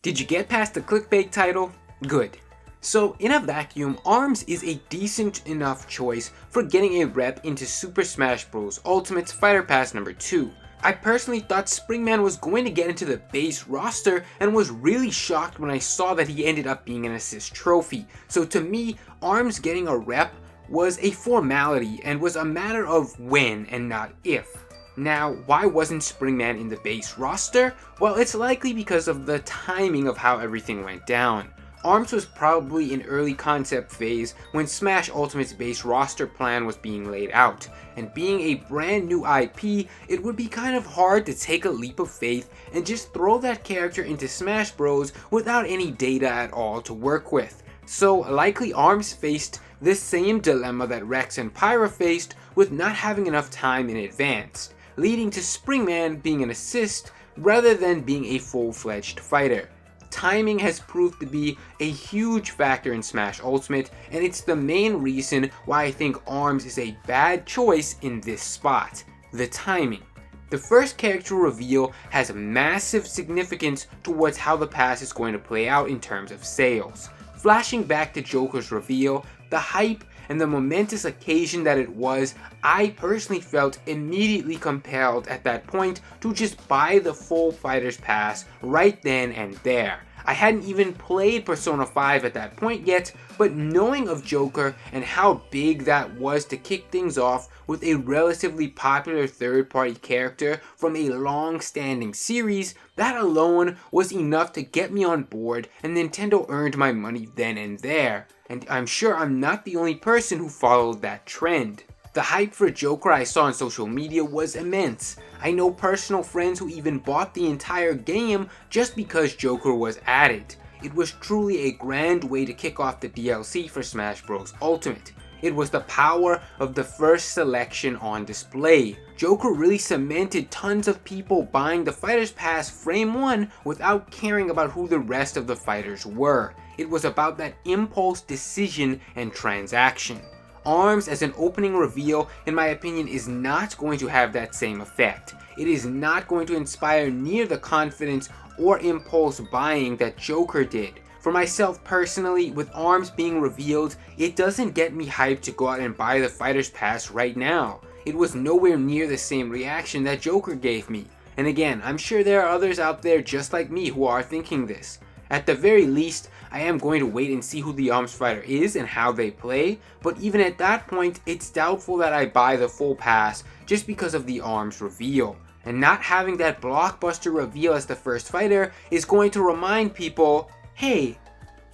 Did you get past the clickbait title? Good. So in a vacuum, ARMS is a decent enough choice for getting a rep into Super Smash Bros. Ultimate's Fighter Pass number 2. I personally thought Springman was going to get into the base roster and was really shocked when I saw that he ended up being an assist trophy. So to me, ARMS getting a rep was a formality and was a matter of when and not if. Now, why wasn't Springman in the base roster? Well, it's likely because of the timing of how everything went down. ARMS was probably in early concept phase when Smash Ultimate's base roster plan was being laid out, and being a brand new IP, it would be kind of hard to take a leap of faith and just throw that character into Smash Bros without any data at all to work with. So likely ARMS faced the same dilemma that Rex and Pyra faced with not having enough time in advance, leading to Springman being an assist rather than being a full-fledged fighter. Timing has proved to be a huge factor in Smash Ultimate, and it's the main reason why I think ARMS is a bad choice in this spot. The timing. The first character reveal has massive significance towards how the pass is going to play out in terms of sales. Flashing back to Joker's reveal, the hype and the momentous occasion that it was, I personally felt immediately compelled at that point to just buy the full Fighter's Pass right then and there. I hadn't even played Persona 5 at that point yet, but knowing of Joker and how big that was to kick things off with a relatively popular third-party character from a long-standing series, that alone was enough to get me on board, and Nintendo earned my money then and there. And I'm sure I'm not the only person who followed that trend. The hype for Joker I saw on social media was immense. I know personal friends who even bought the entire game just because Joker was added. It was truly a grand way to kick off the DLC for Smash Bros. Ultimate. It was the power of the first selection on display. Joker really cemented tons of people buying the Fighter's Pass Frame 1 without caring about who the rest of the fighters were. It was about that impulse decision and transaction. ARMS as an opening reveal, in my opinion, is not going to have that same effect. It is not going to inspire near the confidence or impulse buying that Joker did. For myself personally, with ARMS being revealed, it doesn't get me hyped to go out and buy the Fighter's Pass right now. It was nowhere near the same reaction that Joker gave me. And again, I'm sure there are others out there just like me who are thinking this. At the very least, I am going to wait and see who the ARMS fighter is and how they play, but even at that point, it's doubtful that I buy the full pass just because of the ARMS reveal. And not having that blockbuster reveal as the first fighter is going to remind people, hey,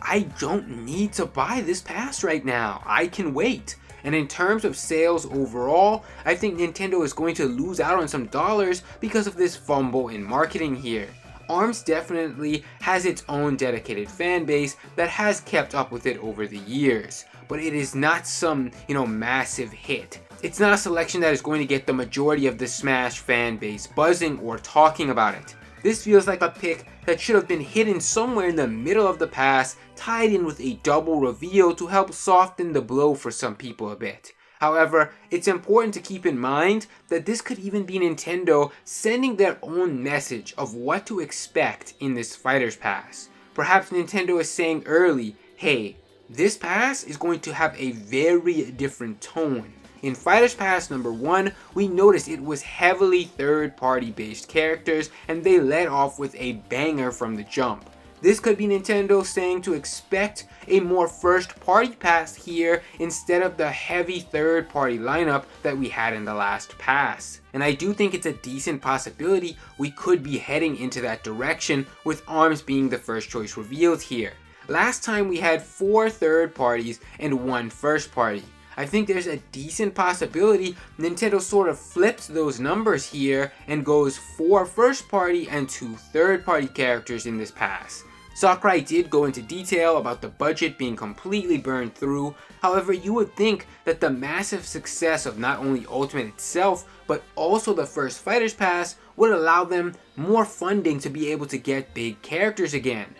I don't need to buy this pass right now, I can wait. And in terms of sales overall, I think Nintendo is going to lose out on some dollars because of this fumble in marketing here. ARMS definitely has its own dedicated fan base that has kept up with it over the years, but it is not some, massive hit. It's not a selection that is going to get the majority of the Smash fan base buzzing or talking about it. This feels like a pick that should have been hidden somewhere in the middle of the pass, tied in with a double reveal to help soften the blow for some people a bit. However, it's important to keep in mind that this could even be Nintendo sending their own message of what to expect in this Fighter's Pass. Perhaps Nintendo is saying early, hey, this pass is going to have a very different tone. In Fighter's Pass number 1, we noticed it was heavily third-party based characters, and they led off with a banger from the jump. This could be Nintendo saying to expect a more first-party pass here instead of the heavy third-party lineup that we had in the last pass. And I do think it's a decent possibility we could be heading into that direction with ARMS being the first choice revealed here. Last time we had 4 third parties and 1 first party. I think there's a decent possibility Nintendo sort of flips those numbers here and goes 4 first party and 2 third party characters in this pass. Sakurai did go into detail about the budget being completely burned through. However, you would think that the massive success of not only Ultimate itself, but also the first Fighter's Pass would allow them more funding to be able to get big characters again.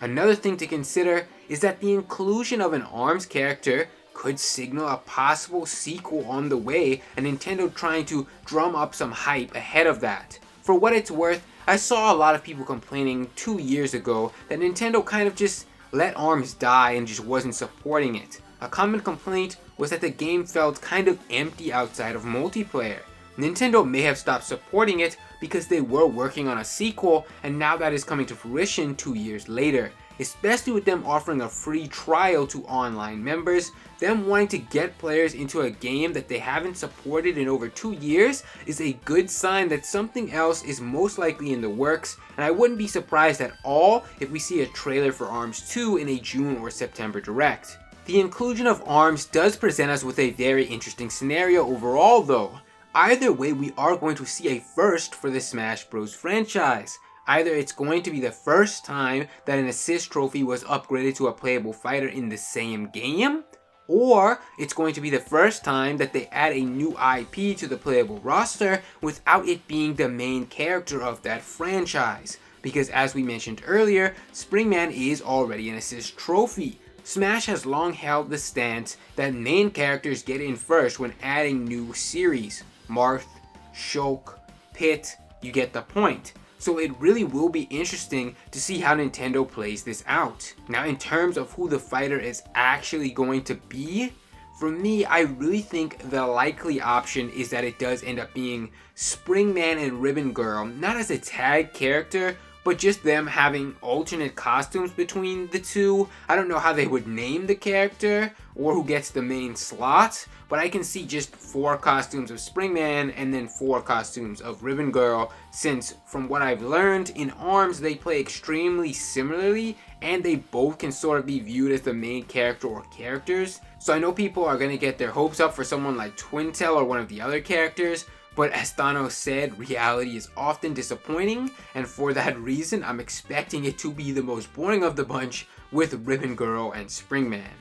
Another thing to consider is that the inclusion of an ARMS character could signal a possible sequel on the way, and Nintendo trying to drum up some hype ahead of that. For what it's worth, I saw a lot of people complaining 2 years ago that Nintendo kind of just let ARMS die and just wasn't supporting it. A common complaint was that the game felt kind of empty outside of multiplayer. Nintendo may have stopped supporting it because they were working on a sequel, and now that is coming to fruition 2 years later. Especially with them offering a free trial to online members, them wanting to get players into a game that they haven't supported in over 2 years is a good sign that something else is most likely in the works, and I wouldn't be surprised at all if we see a trailer for ARMS 2 in a June or September direct. The inclusion of ARMS does present us with a very interesting scenario overall though. Either way, we are going to see a first for the Smash Bros franchise. Either it's going to be the first time that an assist trophy was upgraded to a playable fighter in the same game, or it's going to be the first time that they add a new IP to the playable roster without it being the main character of that franchise. Because as we mentioned earlier, Springman is already an assist trophy. Smash has long held the stance that main characters get in first when adding new series. Marth, Shulk, Pit, you get the point. So it really will be interesting to see how Nintendo plays this out. Now in terms of who the fighter is actually going to be, for me, I really think the likely option is that it does end up being Springman and Ribbon Girl, not as a tag character, but just them having alternate costumes between the two. I don't know how they would name the character or who gets the main slot, but I can see just 4 costumes of Springman and then 4 costumes of Ribbon Girl, since from what I've learned, in ARMS they play extremely similarly and they both can sort of be viewed as the main character or characters. So I know people are going to get their hopes up for someone like Twintelle or one of the other characters, but as Thanos said, reality is often disappointing, and for that reason, I'm expecting it to be the most boring of the bunch with Ribbon Girl and Springman.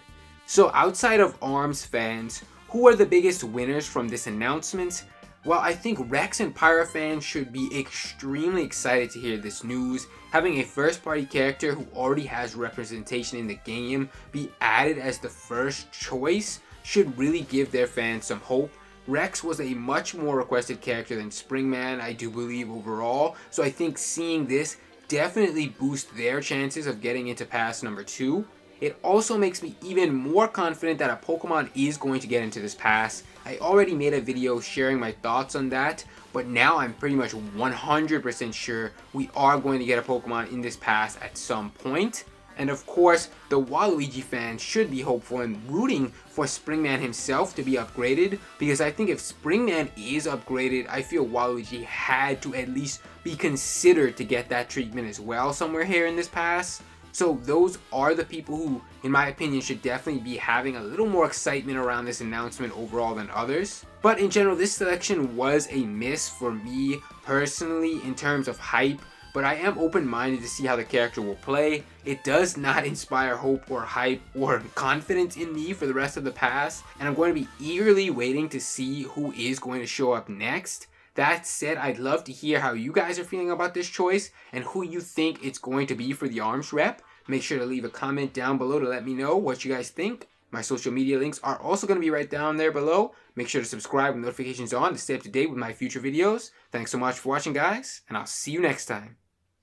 So outside of ARMS fans, who are the biggest winners from this announcement? Well, I think Rex and Pyra fans should be extremely excited to hear this news. Having a first-party character who already has representation in the game be added as the first choice should really give their fans some hope. Rex was a much more requested character than Springman, I do believe, overall, so I think seeing this definitely boosts their chances of getting into pass number 2. It also makes me even more confident that a Pokemon is going to get into this pass. I already made a video sharing my thoughts on that, but now I'm pretty much 100% sure we are going to get a Pokemon in this pass at some point. And of course, the Waluigi fans should be hopeful and rooting for Springman himself to be upgraded, because I think if Springman is upgraded, I feel Waluigi had to at least be considered to get that treatment as well somewhere here in this pass. So those are the people who, in my opinion, should definitely be having a little more excitement around this announcement overall than others. But in general, this selection was a miss for me personally in terms of hype, but I am open-minded to see how the character will play. It does not inspire hope or hype or confidence in me for the rest of the pass, and I'm going to be eagerly waiting to see who is going to show up next. That said, I'd love to hear how you guys are feeling about this choice and who you think it's going to be for the ARMS rep. Make sure to leave a comment down below to let me know what you guys think. My social media links are also going to be right down there below. Make sure to subscribe with notifications on to stay up to date with my future videos. Thanks so much for watching, guys, and I'll see you next time.